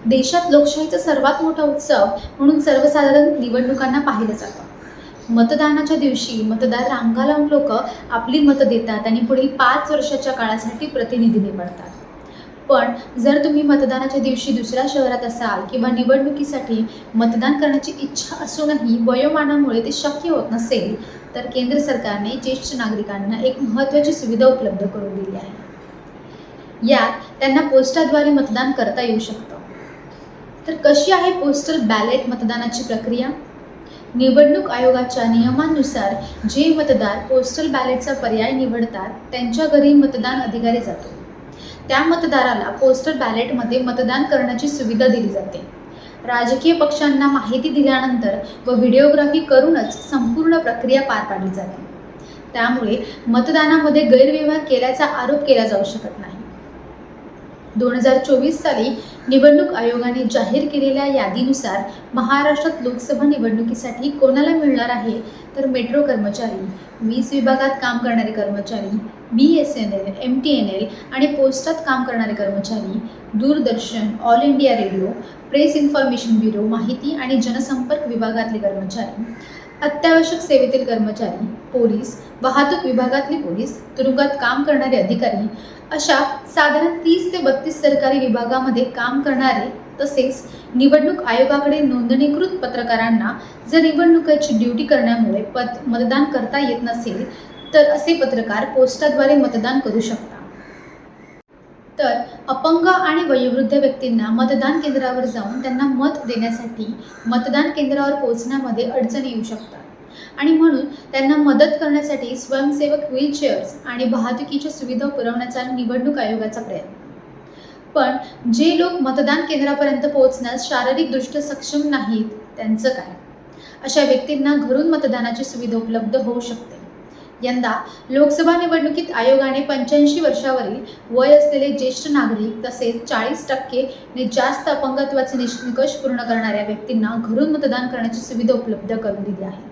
देशात लोकशाहीचा सर्वात मोठा उत्सव म्हणून सर्वसाधारण निवडणुकांना पाहिलं जातं. मतदानाच्या दिवशी मतदार रांगा लावून लोक आपली मतं देतात आणि पुढील 5 वर्षाच्या काळासाठी प्रतिनिधी निवडतात. पण जर तुम्ही मतदानाच्या दिवशी दुसऱ्या शहरात असाल किंवा निवडणुकीसाठी मतदान करण्याची इच्छा असूनही वयोमानामुळे ते शक्य होत नसेल, तर केंद्र सरकारने ज्येष्ठ नागरिकांना एक महत्त्वाची सुविधा उपलब्ध करून दिली आहे. यात त्यांना पोस्टाद्वारे मतदान करता येऊ शकतं. तर कशी आहे पोस्टल बॅलेट मतदानाची प्रक्रिया? निवडणूक आयोगाच्या नियमांनुसार जे मतदार पोस्टल बॅलेटचा पर्याय निवडतात त्यांच्या घरी मतदान अधिकारी जातो. त्या मतदाराला पोस्टल बॅलेटमध्ये मतदान करण्याची सुविधा दिली जाते. राजकीय पक्षांना माहिती दिल्यानंतर व व्हिडिओग्राफी करूनच संपूर्ण प्रक्रिया पार पाडली जाते. त्यामुळे मतदानामध्ये गैरव्यवहार केल्याचा आरोप केला जाऊ शकत नाही. 2024 साली निवडणूक आयोगाने जाहीर केलेल्या यादीनुसार महाराष्ट्रात लोकसभा निवडणुकीसाठी कोणाला मिळणार आहे, तर मेट्रो कर्मचारी, वीज विभागात काम करणारे कर्मचारी, BSNL, MTNL आणि पोस्टात काम करणारे कर्मचारी, Doordarshan, all India radio, press information bureau, माहिती आणि जनसंपर्क विभागातले कर्मचारी, अत्यावश्यक सेवेतील कर्मचारी, पोलीस, वाहतूक विभागातले पोलीस, तुरुंगात काम करणारे अधिकारी अशा साधारण 30 ते 32 सरकारी विभागामध्ये काम करणारे, तसेच निवडणूक आयोगाकडे नोंदणीकृत पत्रकारांना जर निवडणुकीची ड्युटी करण्यामुळे मतदान करता येत नसेल, तर असे पत्रकार पोस्टाद्वारे मतदान करू शकतात. तर अपंग आणि वयोवृद्ध व्यक्तींना मतदान केंद्रावर जाऊन त्यांना मत देण्यासाठी मतदान केंद्रावर पोहोचण्यामध्ये अडचणी येऊ शकतात आणि म्हणून त्यांना मदत करण्यासाठी स्वयंसेवक व्हीलचेअर्स आणि वाहतुकीच्या सुविधा पुरवण्याचा निवडणूक आयोगाचा प्रयत्न. पण जे लोक मतदान केंद्रापर्यंत पोहोचण्यास शारीरिकदृष्ट्या सक्षम नाहीत, त्यांचं काय? अशा व्यक्तींना घरून मतदानाची सुविधा उपलब्ध होऊ शकते. यंदा लोकसभा निवडणुकीत आयोगाने 85 वर्षावरील वय असलेले ज्येष्ठ नागरिक तसेच 40% ने जास्त अपंगत्वाचे निकष पूर्ण करणाऱ्या व्यक्तींना घरून मतदान करण्याची सुविधा उपलब्ध करून दिली आहे.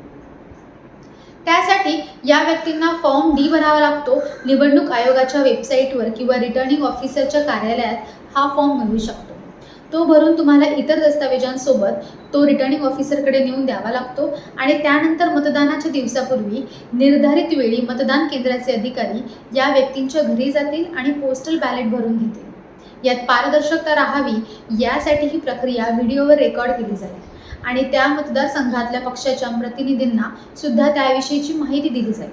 त्यासाठी या व्यक्तींना फॉर्म D भरावा लागतो. निवडणूक आयोगाच्या वेबसाईटवर किंवा रिटर्निंग ऑफिसरच्या कार्यालयात हा फॉर्म मिळू शकतो. तो भरून तुम्हाला इतर दस्तावेजांसोबत तो रिटर्निंग ऑफिसरकडे नेऊन द्यावा लागतो आणि त्यानंतर मतदानाच्या दिवसापूर्वी निर्धारित वेळी मतदान केंद्राचे अधिकारी या व्यक्तींच्या घरी जातील आणि पोस्टल बॅलेट भरून घेतील. यात पारदर्शकता राहावी यासाठी ही प्रक्रिया व्हिडिओवर रेकॉर्ड केली जाईल आणि त्या मतदारसंघातल्या पक्षाच्या प्रतिनिधींना सुद्धा त्याविषयीची माहिती दिली जाईल.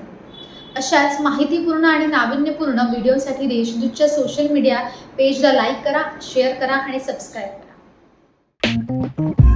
अशाच माहितीपूर्ण आणि नाविन्यपूर्ण व्हिडिओसाठी देशदूतच्या सोशल मीडिया पेजला लाईक करा, शेअर करा आणि सबस्क्राईब करा.